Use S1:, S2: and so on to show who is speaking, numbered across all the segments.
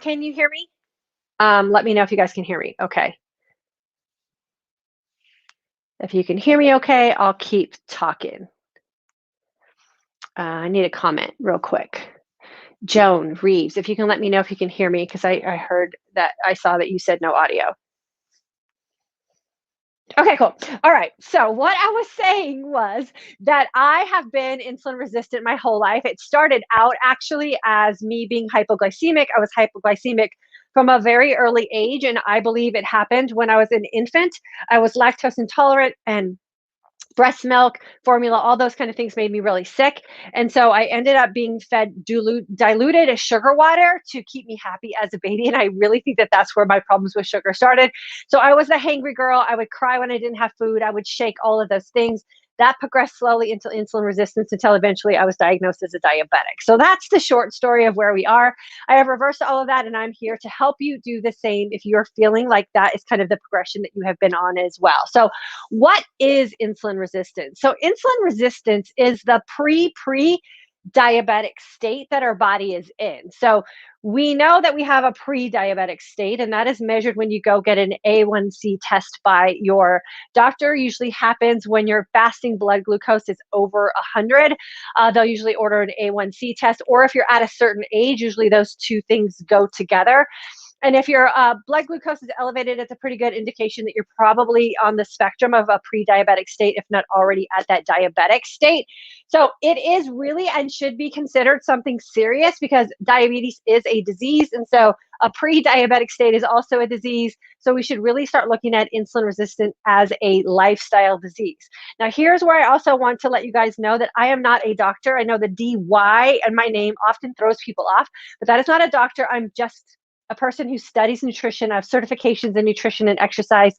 S1: Can you hear me? Let me know if you guys can hear me. Okay. If you can hear me okay, I'll keep talking. I need a comment real quick. Joan Reeves, if you can let me know if you can hear me, because I heard that I saw that you said no audio. Okay, cool. All right. So what I was saying was that I have been insulin resistant my whole life. It started out actually as me being hypoglycemic. I was hypoglycemic from a very early age, and I believe it happened when I was an infant. I was lactose intolerant, and breast milk, formula, all those kind of things made me really sick. And so I ended up being fed diluted sugar water to keep me happy as a baby. And I really think that that's where my problems with sugar started. So I was a hangry girl. I would cry when I didn't have food. I would shake, all of those things. That progressed slowly into insulin resistance until eventually I was diagnosed as a diabetic. So that's the short story of where we are. I have reversed all of that, and I'm here to help you do the same if you're feeling like that is kind of the progression that you have been on as well. So what is insulin resistance? So insulin resistance is the pre diabetic state that our body is in. So we know that we have a pre-diabetic state, and that is measured when you go get an A1C test by your doctor. Usually happens when your fasting blood glucose is over 100. They'll usually order an A1C test, or if you're at a certain age, usually those two things go together. And if your blood glucose is elevated, it's a pretty good indication that you're probably on the spectrum of a pre-diabetic state, if not already at that diabetic state. So it is really and should be considered something serious because diabetes is a disease. And so a pre-diabetic state is also a disease. So we should really start looking at insulin resistant as a lifestyle disease. Now, here's where I also want to let you guys know that I am not a doctor. I know the DY and my name often throws people off, but that is not a doctor. I'm just a person who studies nutrition. I have certifications in nutrition and exercise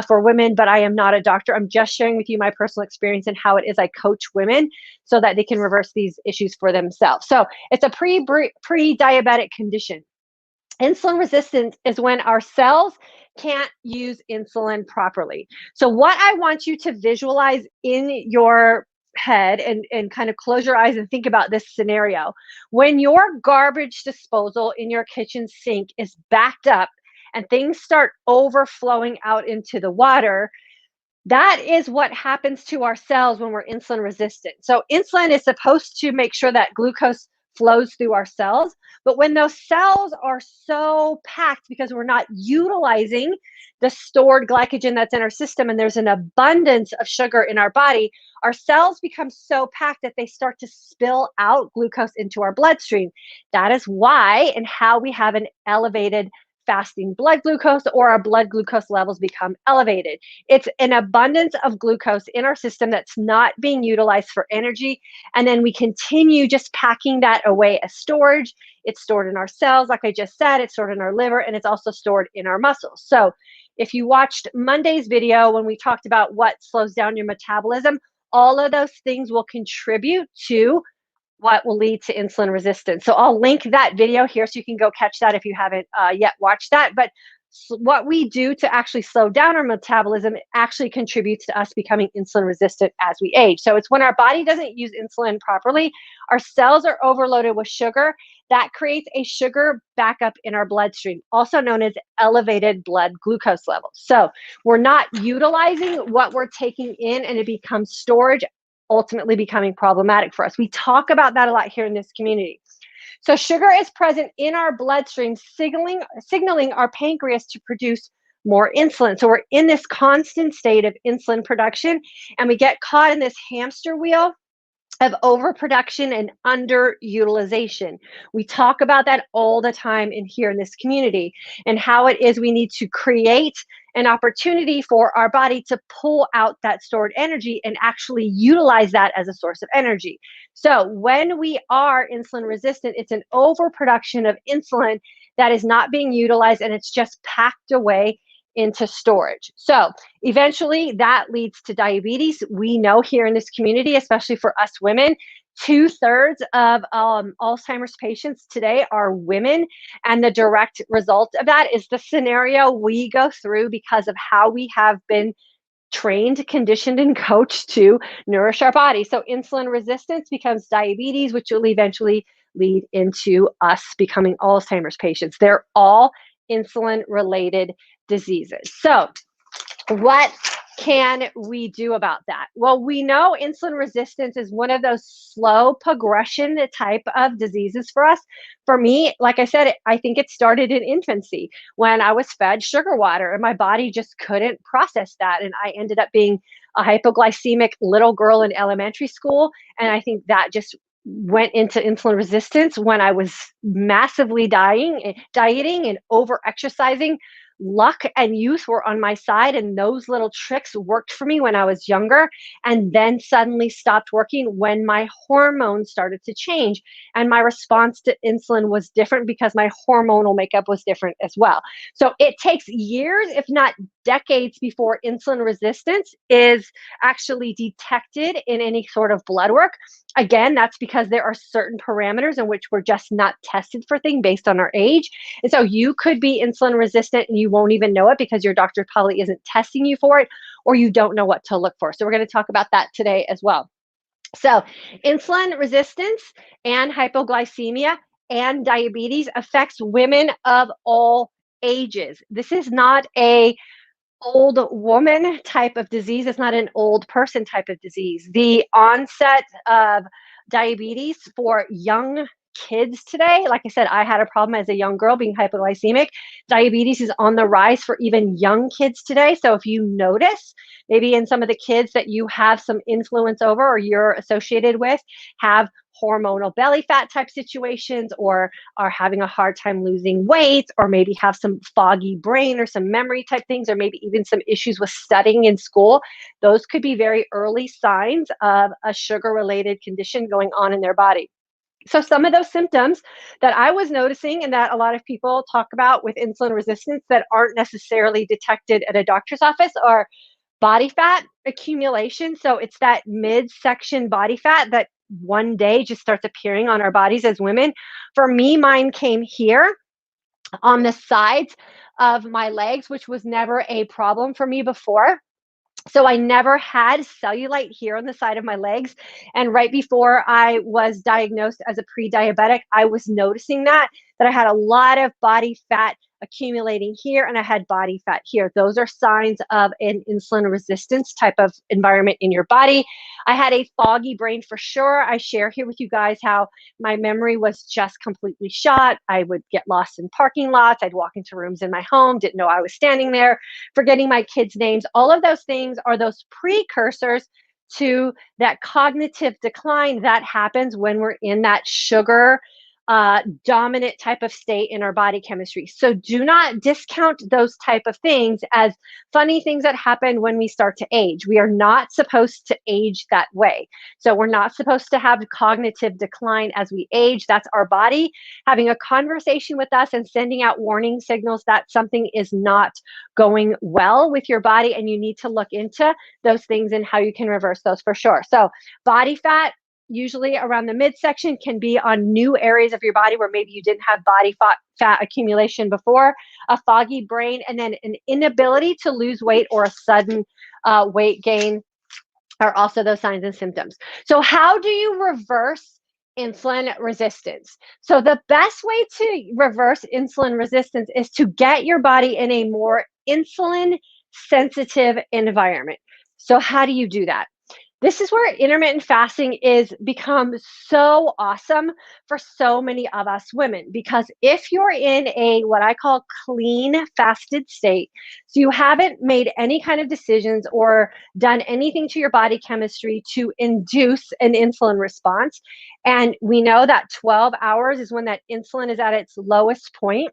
S1: for women, but I am not a doctor. I'm just sharing with you my personal experience and how it is I coach women so that they can reverse these issues for themselves. So it's a pre-diabetic condition. Insulin resistance is when our cells can't use insulin properly. So what I want you to visualize in your head and kind of close your eyes and think about this scenario. When your garbage disposal in your kitchen sink is backed up and things start overflowing out into the water, that is what happens to our cells when we're insulin resistant. So insulin is supposed to make sure that glucose flows through our cells. But when those cells are so packed because we're not utilizing the stored glycogen that's in our system and there's an abundance of sugar in our body, our cells become so packed that they start to spill out glucose into our bloodstream. That is why and how we have an elevated fasting blood glucose, or our blood glucose levels become elevated. It's an abundance of glucose in our system that's not being utilized for energy. And then we continue just packing that away as storage. It's stored in our cells, like I just said, it's stored in our liver, and it's also stored in our muscles. So if you watched Monday's video when we talked about what slows down your metabolism, all of those things will contribute to what will lead to insulin resistance. So I'll link that video here so you can go catch that if you haven't yet watched that. But what we do to actually slow down our metabolism actually contributes to us becoming insulin resistant as we age. So it's when our body doesn't use insulin properly, our cells are overloaded with sugar. That creates a sugar backup in our bloodstream, also known as elevated blood glucose levels. So we're not utilizing what we're taking in, and it becomes storage, ultimately becoming problematic for us. We talk about that a lot here in this community. So sugar is present in our bloodstream, signaling our pancreas to produce more insulin. So we're in this constant state of insulin production, and we get caught in this hamster wheel of overproduction and underutilization. We talk about that all the time in here in this community, and how it is we need to create an opportunity for our body to pull out that stored energy and actually utilize that as a source of energy. So when we are insulin resistant, it's an overproduction of insulin that is not being utilized, and it's just packed away into storage. So eventually that leads to diabetes. We know here in this community, especially for us women, 2/3 of Alzheimer's patients today are women. And the direct result of that is the scenario we go through because of how we have been trained, conditioned, and coached to nourish our body. So insulin resistance becomes diabetes, which will eventually lead into us becoming Alzheimer's patients. They're all insulin-related diseases. So what can we do about that? Well, we know insulin resistance is one of those slow progression type of diseases for us. For me, like I said, I think it started in infancy when I was fed sugar water and my body just couldn't process that. And I ended up being a hypoglycemic little girl in elementary school. And I think that just went into insulin resistance when I was massively dieting and over exercising. Luck and youth were on my side, and those little tricks worked for me when I was younger, and then suddenly stopped working when my hormones started to change. And my response to insulin was different because my hormonal makeup was different as well. So it takes years, if not decades, before insulin resistance is actually detected in any sort of blood work. Again, that's because there are certain parameters in which we're just not tested for things based on our age. And so you could be insulin resistant and you won't even know it because your doctor probably isn't testing you for it, or you don't know what to look for. So we're going to talk about that today as well. So insulin resistance and hypoglycemia and diabetes affects women of all ages. This is not a old woman type of disease. It's not an old person type of disease. The onset of diabetes for young kids today, like I said, I had a problem as a young girl being hypoglycemic. Diabetes is on the rise for even young kids today. So if you notice, maybe in some of the kids that you have some influence over or you're associated with have hormonal belly fat type situations, or are having a hard time losing weight, or maybe have some foggy brain or some memory type things, or maybe even some issues with studying in school, those could be very early signs of a sugar related condition going on in their body. So some of those symptoms that I was noticing and that a lot of people talk about with insulin resistance that aren't necessarily detected at a doctor's office are body fat accumulation. So it's that midsection body fat that one day just starts appearing on our bodies as women. For me, mine came here on the sides of my legs, which was never a problem for me before. So I never had cellulite here on the side of my legs. And right before I was diagnosed as a pre-diabetic, I was noticing that I had a lot of body fat accumulating here and I had body fat here. Those are signs of an insulin resistance type of environment in your body. I had a foggy brain for sure. I share here with you guys how my memory was just completely shot. I would get lost in parking lots. I'd walk into rooms in my home, didn't know I was standing there, forgetting my kids' names. All of those things are those precursors to that cognitive decline that happens when we're in that sugar dominant type of state in our body chemistry. So do not discount those type of things as funny things that happen when we start to age. We are not supposed to age that way. So we're not supposed to have cognitive decline as we age. That's our body having a conversation with us and sending out warning signals that something is not going well with your body, and you need to look into those things and how you can reverse those for sure. So body fat, usually around the midsection, can be on new areas of your body where maybe you didn't have body fat accumulation before, a foggy brain, and then an inability to lose weight or a sudden weight gain are also those signs and symptoms. So how do you reverse insulin resistance? So the best way to reverse insulin resistance is to get your body in a more insulin sensitive environment. So how do you do that? This is where intermittent fasting is become so awesome for so many of us women, because if you're in a what I call clean fasted state, so you haven't made any kind of decisions or done anything to your body chemistry to induce an insulin response, and we know that 12 hours is when that insulin is at its lowest point.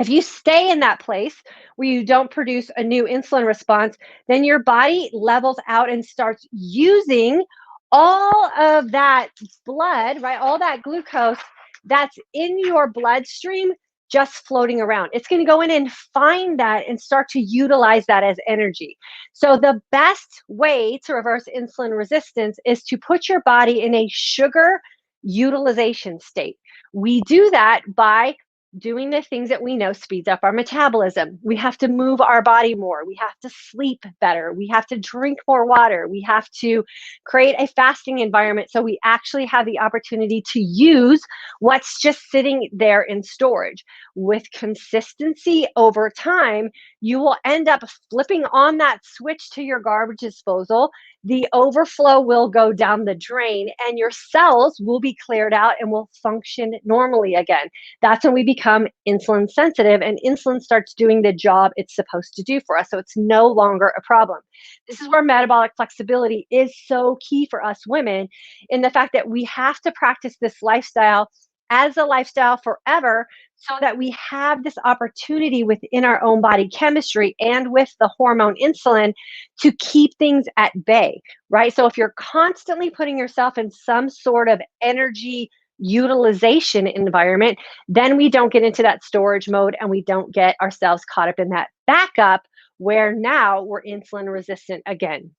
S1: If you stay in that place where you don't produce a new insulin response, then your body levels out and starts using all of that blood, right? All that glucose that's in your bloodstream just floating around. It's going to go in and find that and start to utilize that as energy. So the best way to reverse insulin resistance is to put your body in a sugar utilization state. We do that by doing the things that we know speeds up our metabolism. We have to move our body more. We have to sleep better. We have to drink more water. We have to create a fasting environment so we actually have the opportunity to use what's just sitting there in storage. With consistency over time, you will end up flipping on that switch to your garbage disposal. The overflow will go down the drain and your cells will be cleared out and will function normally again. That's when we become insulin sensitive and insulin starts doing the job it's supposed to do for us. So it's no longer a problem. This is where metabolic flexibility is so key for us women, in the fact that we have to practice this lifestyle as a lifestyle forever, so that we have this opportunity within our own body chemistry and with the hormone insulin to keep things at bay, right? So if you're constantly putting yourself in some sort of energy utilization environment, then we don't get into that storage mode and we don't get ourselves caught up in that backup where now we're insulin resistant again.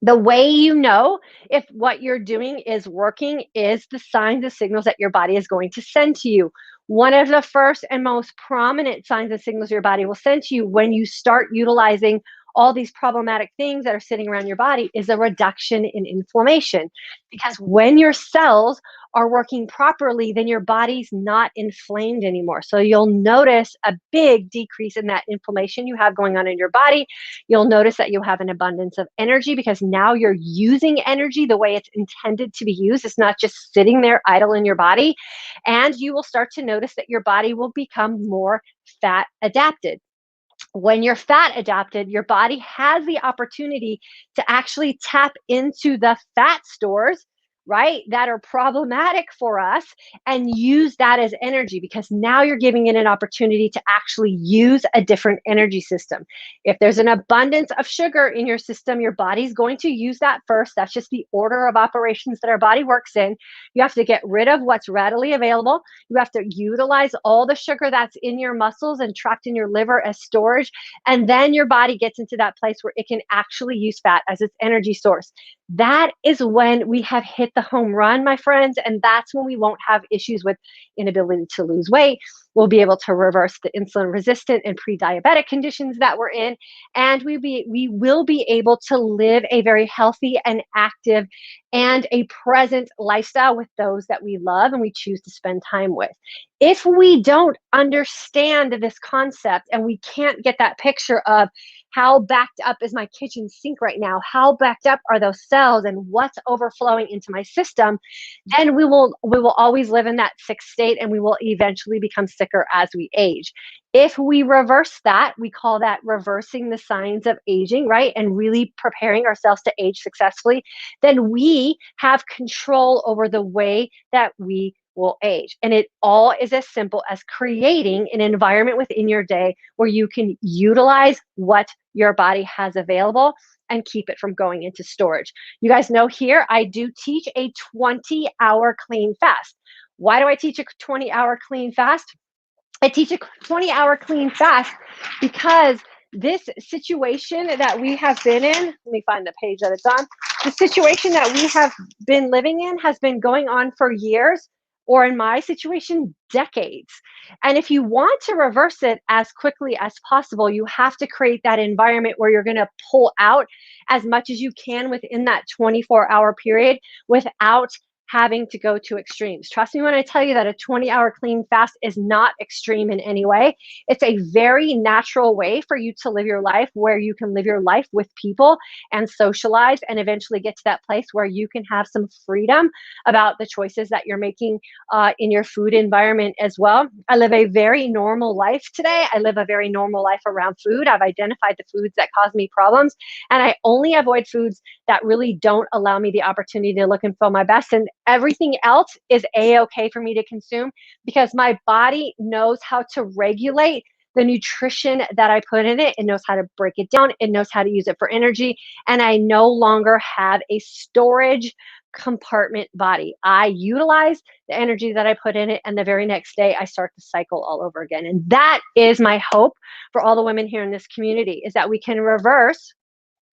S1: The way you know if what you're doing is working is the signs and signals that your body is going to send to you. One of the first and most prominent signs and signals your body will send to you when you start utilizing all these problematic things that are sitting around your body is a reduction in inflammation. Because when your cells are working properly, then your body's not inflamed anymore. So you'll notice a big decrease in that inflammation you have going on in your body. You'll notice that you'll have an abundance of energy because now you're using energy the way it's intended to be used. It's not just sitting there idle in your body. And you will start to notice that your body will become more fat adapted. When you're fat adapted, your body has the opportunity to actually tap into the fat stores, right, that are problematic for us and use that as energy, because now you're giving it an opportunity to actually use a different energy system. If there's an abundance of sugar in your system, your body's going to use that first. That's just the order of operations that our body works in. You have to get rid of what's readily available. You have to utilize all the sugar that's in your muscles and trapped in your liver as storage. And then your body gets into that place where it can actually use fat as its energy source. That is when we have hit the home run, my friends. And that's when we won't have issues with inability to lose weight. We'll be able to reverse the insulin resistant and pre-diabetic conditions that we're in. And we will be able to live a very healthy and active and a present lifestyle with those that we love and we choose to spend time with. If we don't understand this concept and we can't get that picture of how backed up is my kitchen sink right now, how backed up are those cells and what's overflowing into my system, then we will always live in that sick state and we will eventually become sicker as we age. If we reverse that, we call that reversing the signs of aging, right? And really preparing ourselves to age successfully, then we have control over the way that we will age. And it all is as simple as creating an environment within your day where you can utilize what your body has available and keep it from going into storage. You guys know here, I do teach a 20-hour clean fast. Why do I teach a 20-hour clean fast? I teach a 20-hour clean fast because this situation that we have been in, let me find the page that it's on. The situation that we have been living in has been going on for years, or in my situation, decades. And if you want to reverse it as quickly as possible, you have to create that environment where you're going to pull out as much as you can within that 24-hour period without having to go to extremes. Trust me when I tell you that a 20-hour clean fast is not extreme in any way. It's a very natural way for you to live your life where you can live your life with people and socialize and eventually get to that place where you can have some freedom about the choices that you're making in your food environment as well. I live a very normal life today. I live a very normal life around food. I've identified the foods that cause me problems, and I only avoid foods that really don't allow me the opportunity to look and feel my best. And everything else is a-okay for me to consume because my body knows how to regulate the nutrition that I put in it. It knows how to break it down. It knows how to use it for energy. And I no longer have a storage compartment body. I utilize the energy that I put in it, and the very next day I start the cycle all over again. And that is my hope for all the women here in this community, is that we can reverse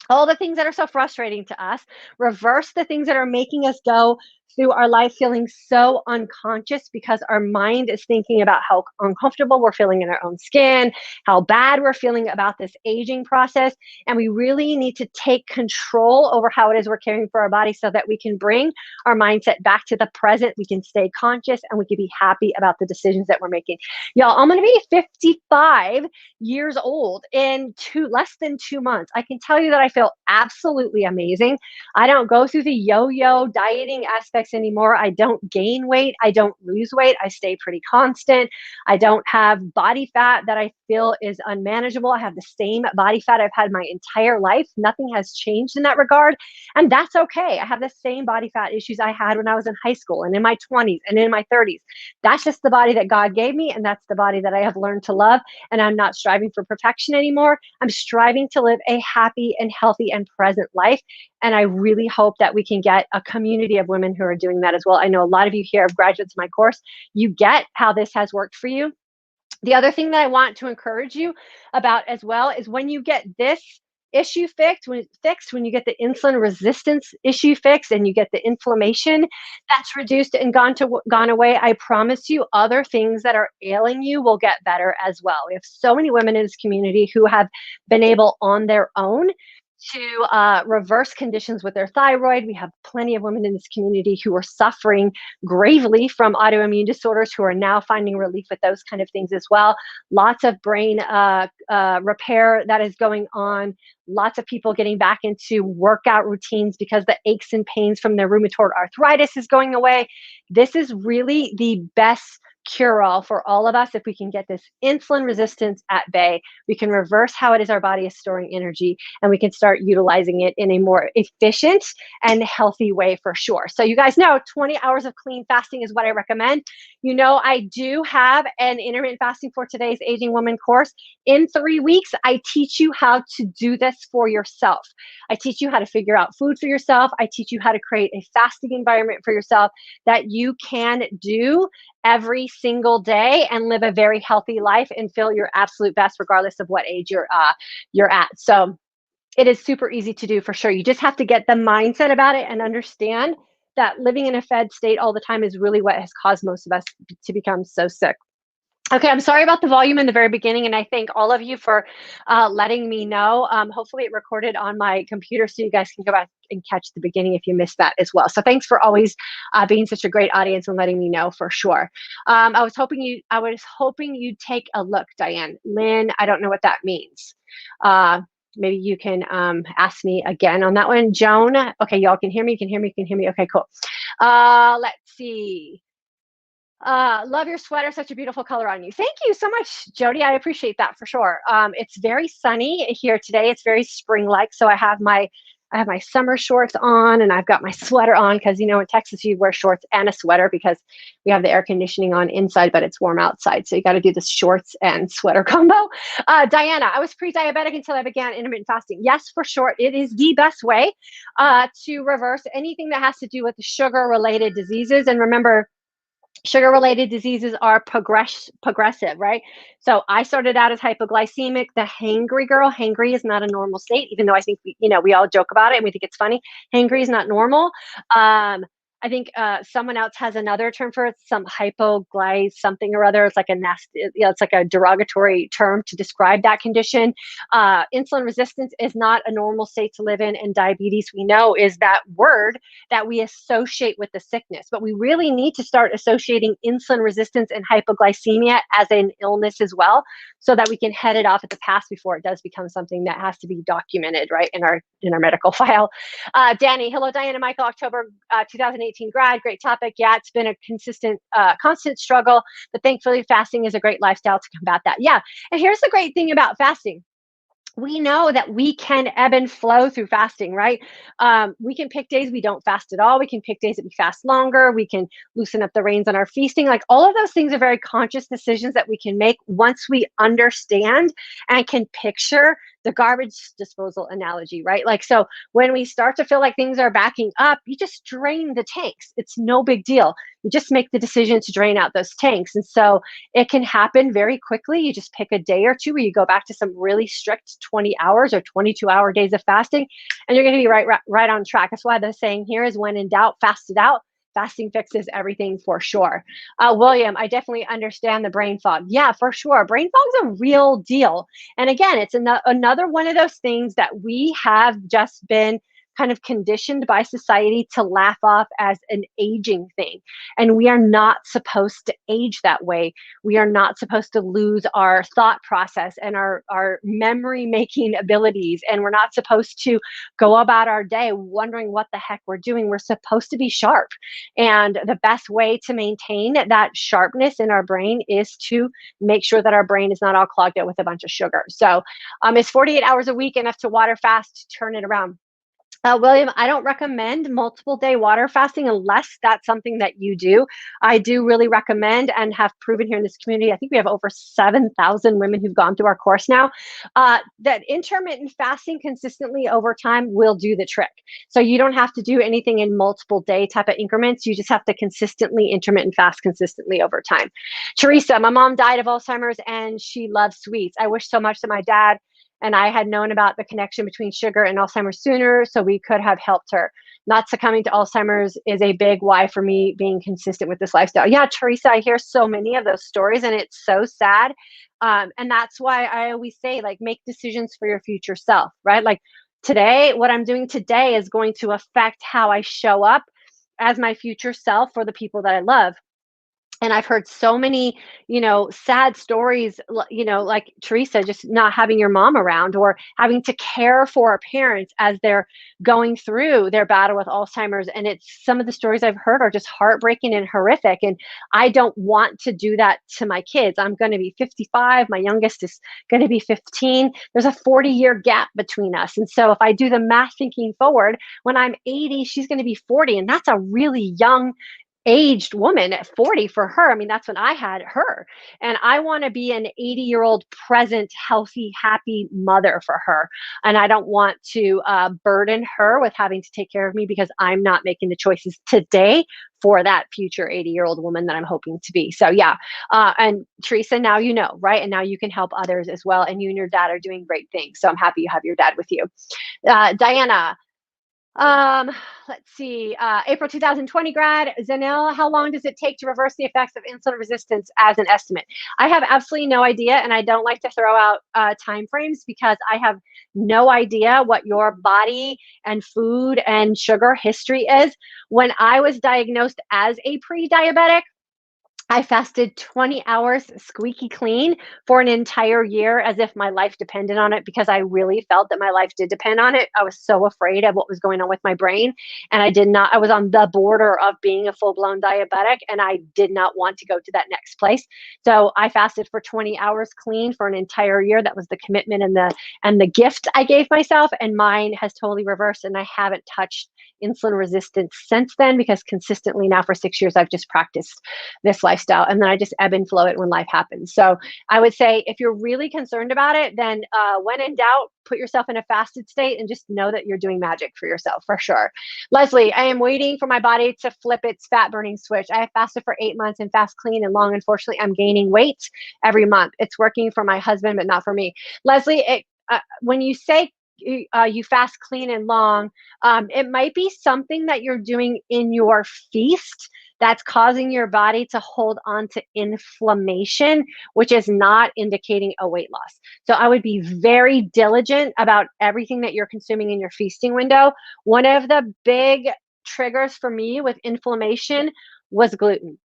S1: all the things that are so frustrating to us, reverse the things that are making us go through our life feeling so unconscious because our mind is thinking about how uncomfortable we're feeling in our own skin, how bad we're feeling about this aging process. And we really need to take control over how it is we're caring for our body so that we can bring our mindset back to the present. We can stay conscious and we can be happy about the decisions that we're making. Y'all, I'm going to be 55 years old in less than 2 months. I can tell you that I feel absolutely amazing. I don't go through the yo-yo dieting aspects anymore. I don't gain weight. I don't lose weight. I stay pretty constant. I don't have body fat that I feel is unmanageable. I have the same body fat I've had my entire life. Nothing has changed in that regard. And that's okay. I have the same body fat issues I had when I was in high school and in my 20s and in my 30s. That's just the body that God gave me. And that's the body that I have learned to love. And I'm not striving for perfection anymore. I'm striving to live a happy and healthy and present life. And I really hope that we can get a community of women who are doing that as well. I know a lot of you here are graduates of my course. You get how this has worked for you. The other thing that I want to encourage you about as well is when you get this issue fixed, when you get the insulin resistance issue fixed and you get the inflammation that's reduced and gone away, I promise you other things that are ailing you will get better as well. We have so many women in this community who have been able on their own to reverse conditions with their thyroid. We have plenty of women in this community who are suffering gravely from autoimmune disorders who are now finding relief with those kind of things as well. Lots of brain repair that is going on. Lots of people getting back into workout routines because the aches and pains from their rheumatoid arthritis is going away. This is really the best cure-all for all of us. If we can get this insulin resistance at bay, we can reverse how it is our body is storing energy, and we can start utilizing it in a more efficient and healthy way for sure. So you guys know 20 hours of clean fasting is what I recommend. You know, I do have an intermittent fasting for today's aging woman course. In 3 weeks, I teach you how to do this for yourself. I teach you how to figure out food for yourself. I teach you how to create a fasting environment for yourself that you can do every single day and live a very healthy life and feel your absolute best regardless of what age you're at. So it is super easy to do for sure. You just have to get the mindset about it and understand that living in a fed state all the time is really what has caused most of us to become so sick. Okay, I'm sorry about the volume in the very beginning, and I thank all of you for letting me know. Hopefully it recorded on my computer so you guys can go back and catch the beginning if you missed that as well. So thanks for always being such a great audience and letting me know for sure. I was hoping you'd take a look, Diane. Lynn, I don't know what that means. Maybe you can ask me again on that one. Joan, okay, y'all can hear me, can hear me, can hear me. Okay, cool. Let's see. Love your sweater, such a beautiful color on you. Thank you so much, Jody. I appreciate that for sure. It's very sunny here today. It's very spring-like. So I have my summer shorts on and I've got my sweater on because, you know, in Texas you wear shorts and a sweater because we have the air conditioning on inside, but it's warm outside. So you got to do this shorts and sweater combo. Diana, I was pre-diabetic until I began intermittent fasting. Yes, for sure. It is the best way to reverse anything that has to do with sugar-related diseases. And remember, sugar-related diseases are progressive, right? So I started out as hypoglycemic, the hangry girl. Hangry is not a normal state, even though I think we all joke about it and we think it's funny. Hangry is not normal. I think someone else has another term for it, some hypoglyce something or other. It's like it's like a derogatory term to describe that condition. Insulin resistance is not a normal state to live in, and diabetes, we know, is that word that we associate with the sickness. But we really need to start associating insulin resistance and hypoglycemia as an illness as well, so that we can head it off at the pass before it does become something that has to be documented, right, in our medical file. Danny, hello, Diana, Michael, October 2018 grad, great topic. Yeah, it's been a constant struggle, but thankfully fasting is a great lifestyle to combat that. Yeah, and here's the great thing about fasting. We know that we can ebb and flow through fasting, right? We can pick days we don't fast at all. We can pick days that we fast longer. We can loosen up the reins on our feasting. Like, all of those things are very conscious decisions that we can make once we understand and can picture the garbage disposal analogy, right? Like, so when we start to feel like things are backing up, you just drain the tanks. It's no big deal. You just make the decision to drain out those tanks. And so it can happen very quickly. You just pick a day or two where you go back to some really strict 20 hours or 22-hour days of fasting, and you're going to be right on track. That's why the saying here is, when in doubt, fast it out. fasting fixes everything for sure. William, I definitely understand the brain fog. Yeah, for sure. Brain fog's a real deal. And again, it's another one of those things that we have just been kind of conditioned by society to laugh off as an aging thing. And we are not supposed to age that way. We are not supposed to lose our thought process and our memory making abilities. And we're not supposed to go about our day wondering what the heck we're doing. We're supposed to be sharp. And the best way to maintain that sharpness in our brain is to make sure that our brain is not all clogged up with a bunch of sugar. So is 48 hours a week enough to water fast to turn it around? William, I don't recommend multiple day water fasting unless that's something that you do. I do really recommend and have proven here in this community, I think we have over 7,000 women who've gone through our course now, that intermittent fasting consistently over time will do the trick. So you don't have to do anything in multiple day type of increments. You just have to consistently intermittent fast consistently over time. Teresa, my mom died of Alzheimer's and she loves sweets. I wish so much that my dad and I had known about the connection between sugar and Alzheimer's sooner, so we could have helped her. Not succumbing to Alzheimer's is a big why for me being consistent with this lifestyle. Yeah, Teresa, I hear so many of those stories and it's so sad. And that's why I always say, like, make decisions for your future self, right? Like today, what I'm doing today is going to affect how I show up as my future self for the people that I love. And I've heard so many, sad stories, like Teresa, just not having your mom around or having to care for a parent as they're going through their battle with Alzheimer's. And it's some of the stories I've heard are just heartbreaking and horrific. And I don't want to do that to my kids. I'm going to be 55. My youngest is going to be 15. There's a 40-year gap between us. And so if I do the math thinking forward, when I'm 80, she's going to be 40. And that's a really young aged woman at 40 for her. I mean, that's when I had her. And I want to be an 80-year-old present, healthy, happy mother for her. And I don't want to burden her with having to take care of me because I'm not making the choices today for that future 80-year-old woman that I'm hoping to be. So yeah. And Teresa, now you know, right? And now you can help others as well. And you and your dad are doing great things. So I'm happy you have your dad with you. Diana, let's see, April 2020 grad, Zanel, how long does it take to reverse the effects of insulin resistance as an estimate? I have absolutely no idea, and I don't like to throw out time frames because I have no idea what your body and food and sugar history is. When I was diagnosed as a pre-diabetic, I fasted 20 hours squeaky clean for an entire year as if my life depended on it because I really felt that my life did depend on it. I was so afraid of what was going on with my brain. And I was on the border of being a full-blown diabetic and I did not want to go to that next place. So I fasted for 20 hours clean for an entire year. That was the commitment and the gift I gave myself. And mine has totally reversed and I haven't touched insulin resistance since then because consistently now for 6 years, I've just practiced this lifestyle and then I just ebb and flow it when life happens. So I would say if you're really concerned about it, then when in doubt, put yourself in a fasted state and just know that you're doing magic for yourself for sure. Leslie, I am waiting for my body to flip its fat burning switch. I have fasted for 8 months and fast clean and long. Unfortunately, I'm gaining weight every month. It's working for my husband, but not for me. Leslie, when you say you fast clean and long, it might be something that you're doing in your feast that's causing your body to hold on to inflammation, which is not indicating a weight loss. So I would be very diligent about everything that you're consuming in your feasting window. One of the big triggers for me with inflammation was gluten.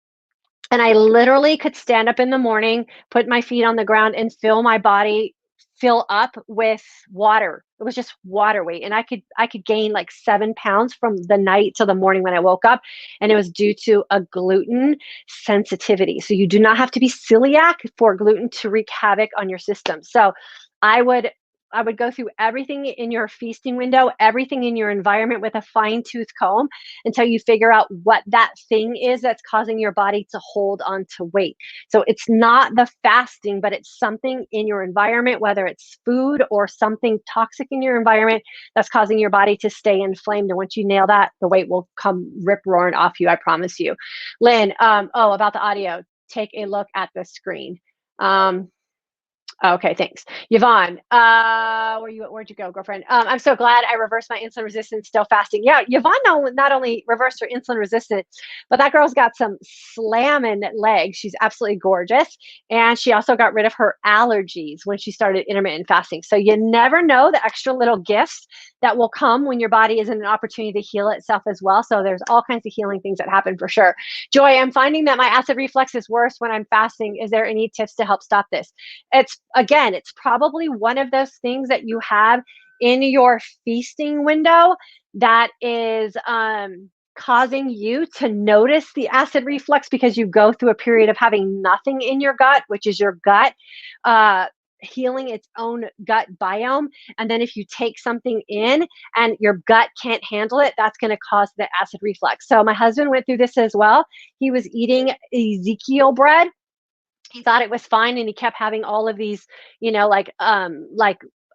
S1: And I literally could stand up in the morning, put my feet on the ground and feel my body fill up with water. It was just water weight. And I could gain like 7 pounds from the night till the morning when I woke up. And it was due to a gluten sensitivity. So you do not have to be celiac for gluten to wreak havoc on your system. So I would go through everything in your feasting window, everything in your environment with a fine-tooth comb until you figure out what that thing is that's causing your body to hold on to weight. So it's not the fasting, but it's something in your environment, whether it's food or something toxic in your environment that's causing your body to stay inflamed. And once you nail that, the weight will come rip roaring off you, I promise you. Lynn, about the audio, take a look at the screen. Okay, thanks. Yvonne, where'd you go, girlfriend? I'm so glad I reversed my insulin resistance, still fasting. Yeah, Yvonne not only reversed her insulin resistance, but that girl's got some slamming legs. She's absolutely gorgeous. And she also got rid of her allergies when she started intermittent fasting. So you never know the extra little gifts that will come when your body is in an opportunity to heal itself as well. So there's all kinds of healing things that happen for sure. Joy, I'm finding that my acid reflux is worse when I'm fasting. Is there any tips to help stop this? It's probably one of those things that you have in your feasting window that is causing you to notice the acid reflux because you go through a period of having nothing in your gut, which is your gut healing its own gut biome. And then if you take something in and your gut can't handle it, that's going to cause the acid reflux. So my husband went through this as well. He was eating Ezekiel bread. He thought it was fine, and he kept having all of these, like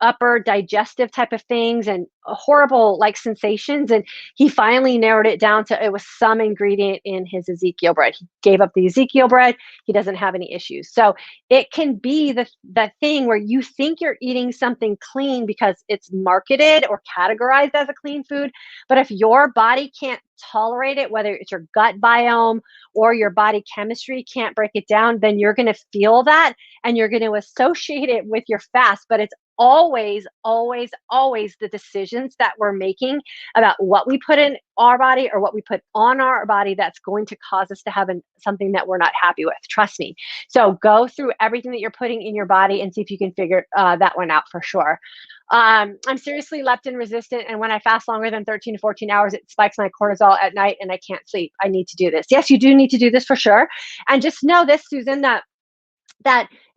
S1: upper digestive type of things and horrible like sensations. And he finally narrowed it down to it was some ingredient in his Ezekiel bread. He gave up the Ezekiel bread. He doesn't have any issues. So it can be the thing where you think you're eating something clean because it's marketed or categorized as a clean food. But if your body can't tolerate it, whether it's your gut biome or your body chemistry can't break it down, then you're going to feel that and you're going to associate it with your fast. But it's always, always, always the decisions that we're making about what we put in our body or what we put on our body that's going to cause us to have something that we're not happy with. Trust me. So go through everything that you're putting in your body and see if you can figure that one out for sure. I'm seriously leptin resistant, and when I fast longer than 13 to 14 hours, it spikes my cortisol at night and I can't sleep. I need to do this. Yes, you do need to do this for sure. And just know this, Susan, that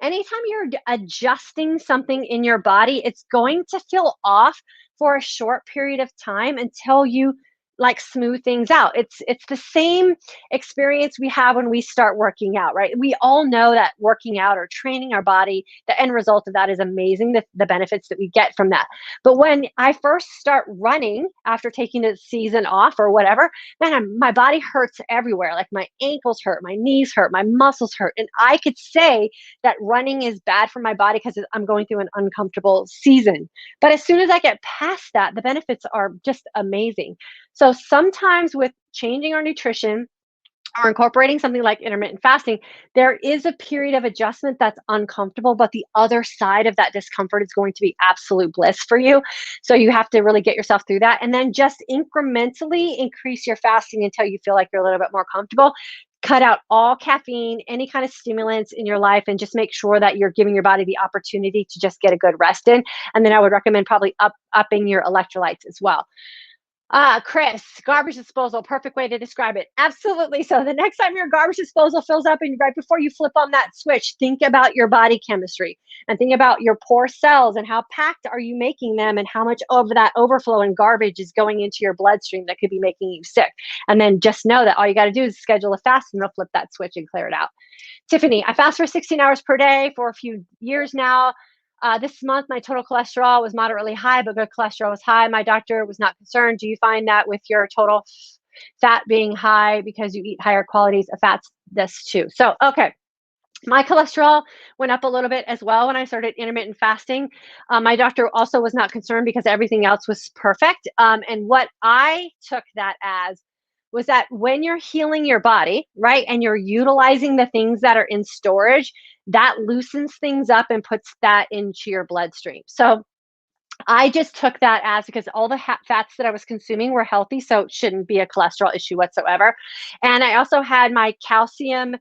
S1: anytime you're adjusting something in your body, it's going to feel off for a short period of time until you like smooth things out. It's the same experience we have when we start working out, right? We all know that working out or training our body, the end result of that is amazing, the benefits that we get from that. But when I first start running after taking a season off or whatever, man, my body hurts everywhere. Like my ankles hurt, my knees hurt, my muscles hurt. And I could say that running is bad for my body because I'm going through an uncomfortable season. But as soon as I get past that, the benefits are just amazing. So sometimes with changing our nutrition or incorporating something like intermittent fasting, there is a period of adjustment that's uncomfortable, but the other side of that discomfort is going to be absolute bliss for you. So you have to really get yourself through that and then just incrementally increase your fasting until you feel like you're a little bit more comfortable. Cut out all caffeine, any kind of stimulants in your life, and just make sure that you're giving your body the opportunity to just get a good rest in. And then I would recommend probably upping your electrolytes as well. Chris, garbage disposal, perfect way to describe it. Absolutely. So the next time your garbage disposal fills up and right before you flip on that switch, think about your body chemistry and think about your poor cells and how packed are you making them and how much of that overflow and garbage is going into your bloodstream that could be making you sick. And then just know that all you got to do is schedule a fast and it'll flip that switch and clear it out. Tiffany, I fast for 16 hours per day for a few years now. This month, my total cholesterol was moderately high, but good cholesterol was high. My doctor was not concerned. Do you find that with your total fat being high because you eat higher qualities of fats? This too. So, okay. My cholesterol went up a little bit as well when I started intermittent fasting. My doctor also was not concerned because everything else was perfect. And what I took that as was that when you're healing your body, right, and you're utilizing the things that are in storage, that loosens things up and puts that into your bloodstream. So I just took that as because all the fats that I was consuming were healthy, so it shouldn't be a cholesterol issue whatsoever. And I also had my calcium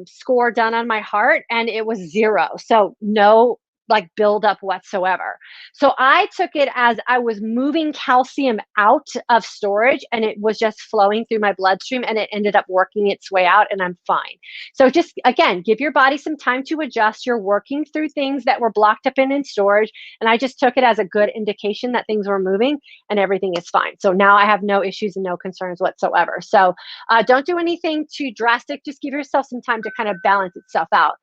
S1: score done on my heart, and it was 0. So no like buildup whatsoever. So I took it as I was moving calcium out of storage and it was just flowing through my bloodstream and it ended up working its way out and I'm fine. So just again, give your body some time to adjust. You're working through things that were blocked up in storage. And I just took it as a good indication that things were moving and everything is fine. So now I have no issues and no concerns whatsoever. So don't do anything too drastic. Just give yourself some time to kind of balance itself out.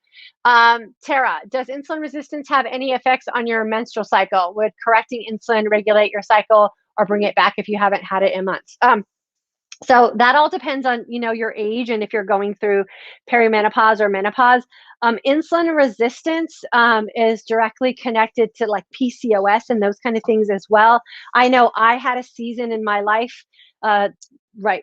S1: Tara, does insulin resistance have any effects on your menstrual cycle? Would correcting insulin regulate your cycle or bring it back if you haven't had it in months? So that all depends on, your age and if you're going through perimenopause or menopause. Insulin resistance is directly connected to like PCOS and those kind of things as well. I know I had a season in my life, uh, right,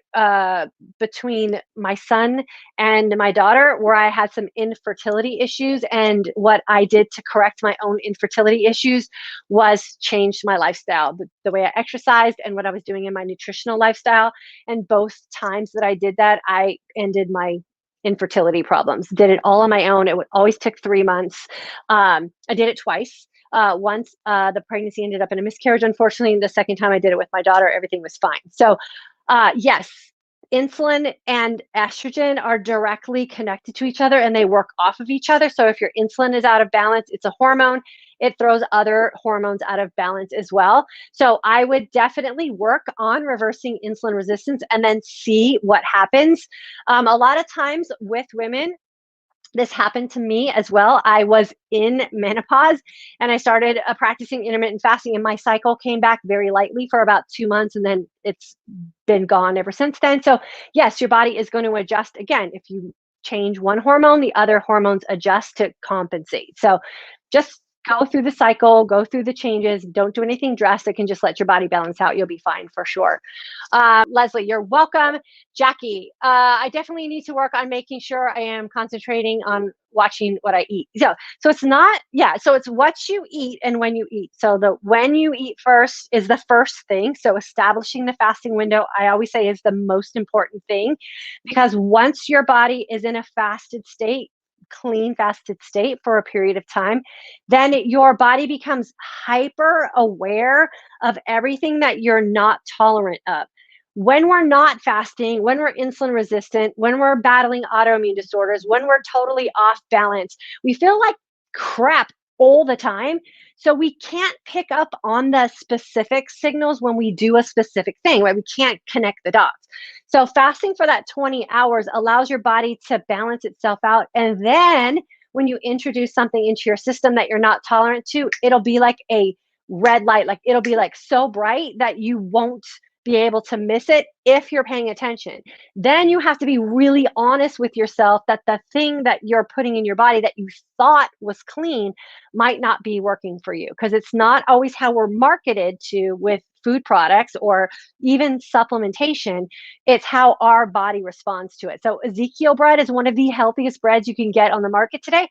S1: between my son and my daughter where I had some infertility issues. And what I did to correct my own infertility issues was change my lifestyle, the way I exercised and what I was doing in my nutritional lifestyle. And both times that I did that, I ended my infertility problems. Did it all on my own. Always took 3 months. I did it twice. Once the pregnancy ended up in a miscarriage, unfortunately. The second time I did it with my daughter, everything was fine. So, yes, insulin and estrogen are directly connected to each other and they work off of each other. So if your insulin is out of balance, it's a hormone. It throws other hormones out of balance as well. So I would definitely work on reversing insulin resistance and then see what happens. A lot of times with women, this happened to me as well. I was in menopause and I started practicing intermittent fasting, and my cycle came back very lightly for about 2 months, and then it's been gone ever since then. So, yes, your body is going to adjust again. If you change one hormone, the other hormones adjust to compensate. So, just go through the cycle, go through the changes. Don't do anything drastic and just let your body balance out. You'll be fine for sure. Leslie, you're welcome. Jackie, I definitely need to work on making sure I am concentrating on watching what I eat. So it's not, yeah, so it's what you eat and when you eat. So the when you eat first is the first thing. So establishing the fasting window, I always say, is the most important thing, because once your body is in a fasted state, clean fasted state for a period of time, then your body becomes hyper aware of everything that you're not tolerant of. When we're not fasting, when we're insulin resistant, when we're battling autoimmune disorders, when we're totally off balance, we feel like crap all the time. So we can't pick up on the specific signals when we do a specific thing, right? We can't connect the dots. So fasting for that 20 hours allows your body to balance itself out. And then when you introduce something into your system that you're not tolerant to, it'll be like a red light. Like it'll be like so bright that you won't be able to miss it if you're paying attention. Then you have to be really honest with yourself that the thing that you're putting in your body that you thought was clean might not be working for you, because it's not always how we're marketed to with food products or even supplementation. It's how our body responds to it. So Ezekiel bread is one of the healthiest breads you can get on the market today,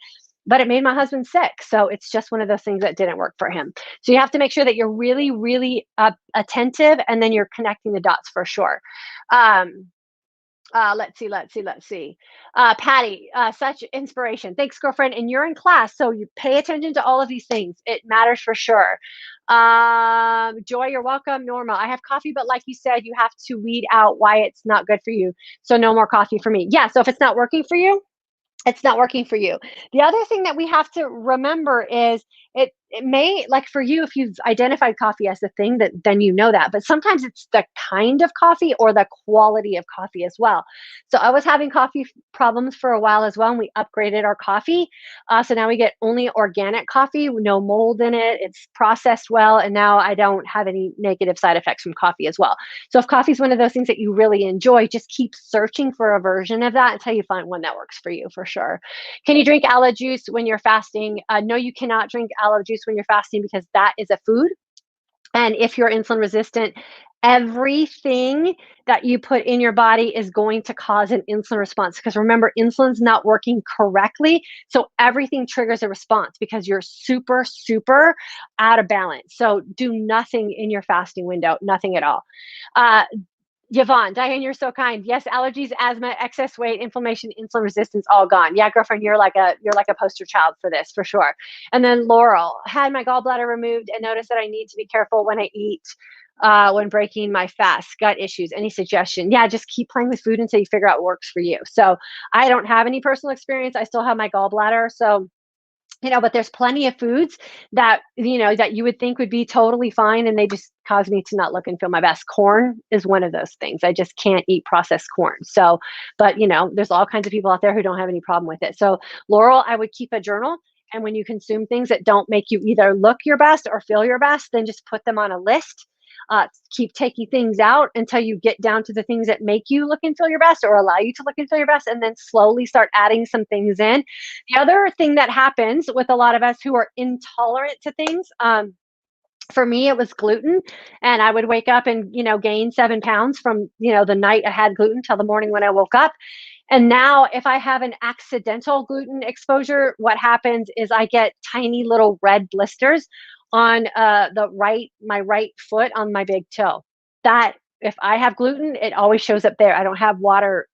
S1: but it made my husband sick. So it's just one of those things that didn't work for him. So you have to make sure that you're really, really attentive, and then you're connecting the dots for sure. Let's see. Patty, such inspiration. Thanks, girlfriend. And you're in class, so you pay attention to all of these things. It matters for sure. Joy, you're welcome. Norma, I have coffee, but like you said, you have to weed out why it's not good for you. So no more coffee for me. Yeah, so if it's not working for you, it's not working for you. The other thing that we have to remember is it may, like for you, if you've identified coffee as the thing, that then you know that, but sometimes it's the kind of coffee or the quality of coffee as well. So I was having coffee problems for a while as well, and we upgraded our coffee. So now we get only organic coffee, no mold in it. It's processed well, and now I don't have any negative side effects from coffee as well. So if coffee is one of those things that you really enjoy, just keep searching for a version of that until you find one that works for you for sure. Can you drink aloe juice when you're fasting? No, you cannot drink aloe juice when you're fasting, because that is a food. And if you're insulin resistant, everything that you put in your body is going to cause an insulin response, because remember, insulin's not working correctly. So everything triggers a response because you're super, super out of balance. So do nothing in your fasting window, nothing at all. Yvonne, Diane, you're so kind. Yes, allergies, asthma, excess weight, inflammation, insulin resistance, all gone. Yeah, girlfriend, you're like a poster child for this for sure. And then Laurel, had my gallbladder removed and noticed that I need to be careful when I eat, when breaking my fast. Gut issues. Any suggestion? Yeah, just keep playing with food until you figure out what works for you. So I don't have any personal experience. I still have my gallbladder, so but there's plenty of foods that, that you would think would be totally fine, and they just cause me to not look and feel my best. Corn is one of those things. I just can't eat processed corn. So, but there's all kinds of people out there who don't have any problem with it. So Laurel, I would keep a journal. And when you consume things that don't make you either look your best or feel your best, then just put them on a list. Keep taking things out until you get down to the things that make you look and feel your best or allow you to look and feel your best, and then slowly start adding some things in. The other thing that happens with a lot of us who are intolerant to things, for me, it was gluten, and I would wake up and, gain 7 pounds from, the night I had gluten till the morning when I woke up. And now if I have an accidental gluten exposure, what happens is I get tiny little red blisters on my right foot on my big toe. That if I have gluten, it always shows up there. I don't have water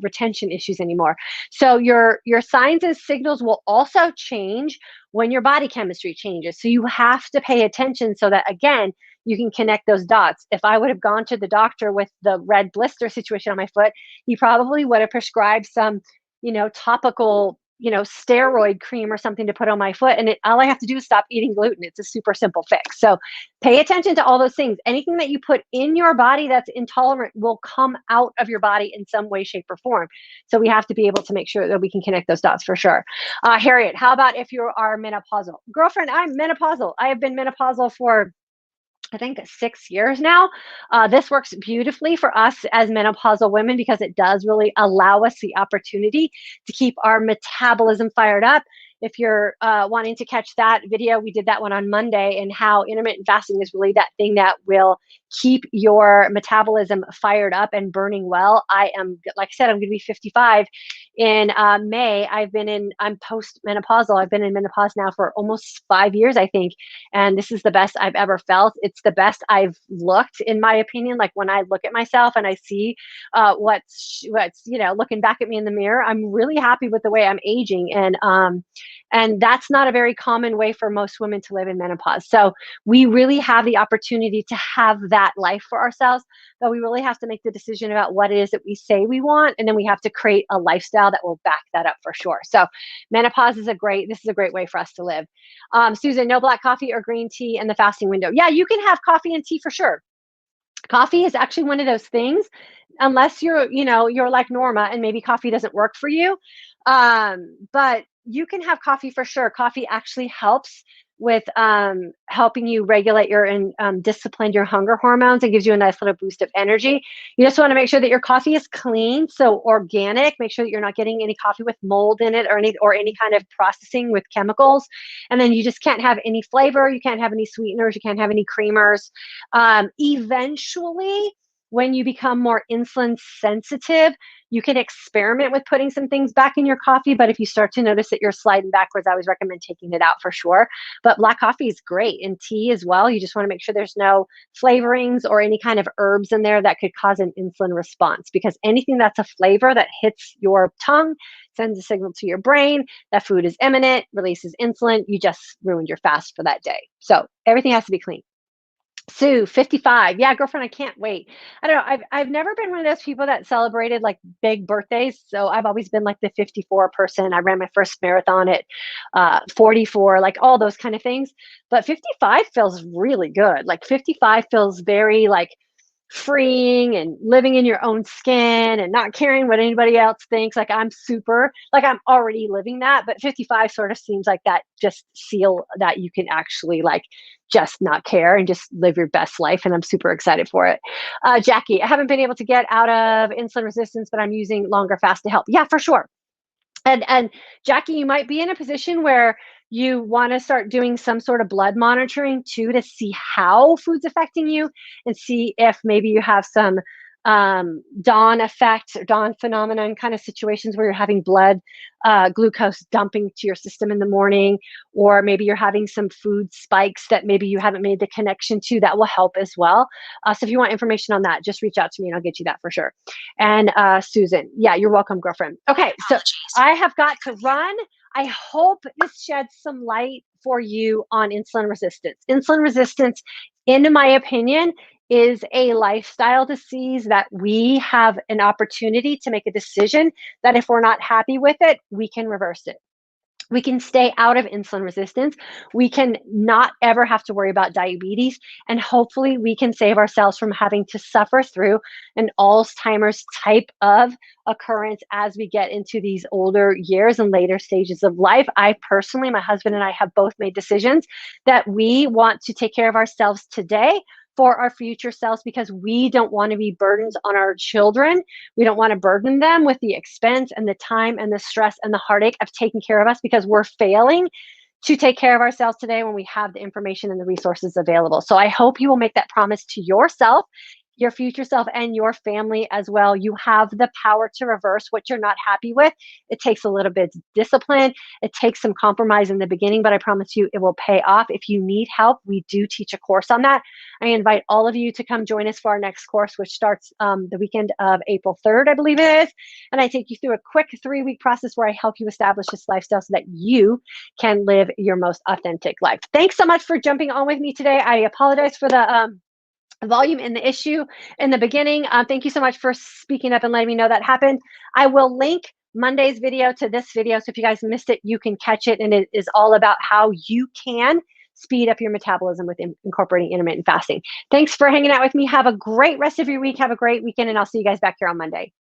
S1: retention issues anymore. So your signs and signals will also change when your body chemistry changes. So you have to pay attention so that, again, you can connect those dots. If I would have gone to the doctor with the red blister situation on my foot, he probably would have prescribed some, topical, steroid cream or something to put on my foot. And all I have to do is stop eating gluten. It's a super simple fix. So pay attention to all those things. Anything that you put in your body that's intolerant will come out of your body in some way, shape, or form. So we have to be able to make sure that we can connect those dots for sure. Harriet, how about if you are menopausal? Girlfriend, I'm menopausal. I have been menopausal for, I think, 6 years now. This works beautifully for us as menopausal women because it does really allow us the opportunity to keep our metabolism fired up. If you're wanting to catch that video, we did that one on Monday, and how intermittent fasting is really that thing that will keep your metabolism fired up and burning well. Like I said, I'm going to be 55 in May. I'm post-menopausal. I've been in menopause now for almost 5 years, I think. And this is the best I've ever felt. It's the best I've looked, in my opinion. Like when I look at myself and I see what's looking back at me in the mirror, I'm really happy with the way I'm aging. And that's not a very common way for most women to live in menopause. So we really have the opportunity to have that life for ourselves, but we really have to make the decision about what it is that we say we want. And then we have to create a lifestyle that will back that up for sure. So menopause is a great way for us to live. Susan, no black coffee or green tea in the fasting window. Yeah, you can have coffee and tea for sure. Coffee is actually one of those things, unless you're like Norma and maybe coffee doesn't work for you. But you can have coffee for sure. Coffee actually helps with helping you regulate and discipline your hunger hormones, and gives you a nice little boost of energy. You just want to make sure that your coffee is clean, so organic. Make sure that you're not getting any coffee with mold in it or any kind of processing with chemicals. And then you just can't have any flavor. You can't have any sweeteners. You can't have any creamers. Eventually, when you become more insulin sensitive, you can experiment with putting some things back in your coffee. But if you start to notice that you're sliding backwards, I always recommend taking it out for sure. But black coffee is great, and tea as well. You just want to make sure there's no flavorings or any kind of herbs in there that could cause an insulin response, because anything that's a flavor that hits your tongue sends a signal to your brain that food is imminent, releases insulin. You just ruined your fast for that day. So everything has to be clean. Sue, 55. Yeah, girlfriend, I can't wait. I don't know. I've never been one of those people that celebrated like big birthdays. So I've always been like the 54 person. I ran my first marathon at 44, like all those kind of things. But 55 feels really good. Like 55 feels very like freeing and living in your own skin and not caring what anybody else thinks. Like I'm already living that, but 55 sort of seems like that just seal that you can actually like just not care and just live your best life. And I'm super excited for it. Jackie, I haven't been able to get out of insulin resistance, but I'm using longer fast to help. Yeah, for sure. And Jackie, you might be in a position where you want to start doing some sort of blood monitoring too, to see how food's affecting you and see if maybe you have some dawn effect or dawn phenomenon kind of situations where you're having blood glucose dumping to your system in the morning, or maybe you're having some food spikes that maybe you haven't made the connection to. That will help as well. So if you want information on that, just reach out to me and I'll get you that for sure. And Susan, yeah, you're welcome, girlfriend. Okay, so I have got to run. I hope this sheds some light for you on insulin resistance. Insulin resistance, in my opinion, is a lifestyle disease that we have an opportunity to make a decision that if we're not happy with it, we can reverse it. We can stay out of insulin resistance. We can not ever have to worry about diabetes. And hopefully we can save ourselves from having to suffer through an Alzheimer's type of occurrence as we get into these older years and later stages of life. I personally, my husband and I have both made decisions that we want to take care of ourselves today for our future selves, because we don't want to be burdens on our children. We don't want to burden them with the expense and the time and the stress and the heartache of taking care of us, because we're failing to take care of ourselves today when we have the information and the resources available. So I hope you will make that promise to yourself, your future self, and your family as well. You have the power to reverse what you're not happy with. It takes a little bit of discipline. It takes some compromise in the beginning, but I promise you it will pay off. If you need help, we do teach a course on that. I invite all of you to come join us for our next course, which starts the weekend of April 3rd, I believe it is. And I take you through a quick 3-week process where I help you establish this lifestyle so that you can live your most authentic life. Thanks so much for jumping on with me today. I apologize for the volume and the issue in the beginning. Thank you so much for speaking up and letting me know that happened. I will link Monday's video to this video, so if you guys missed it, you can catch it, and it is all about how you can speed up your metabolism with incorporating intermittent fasting. Thanks for hanging out with me. Have a great rest of your week. Have a great weekend, and I'll see you guys back here on Monday.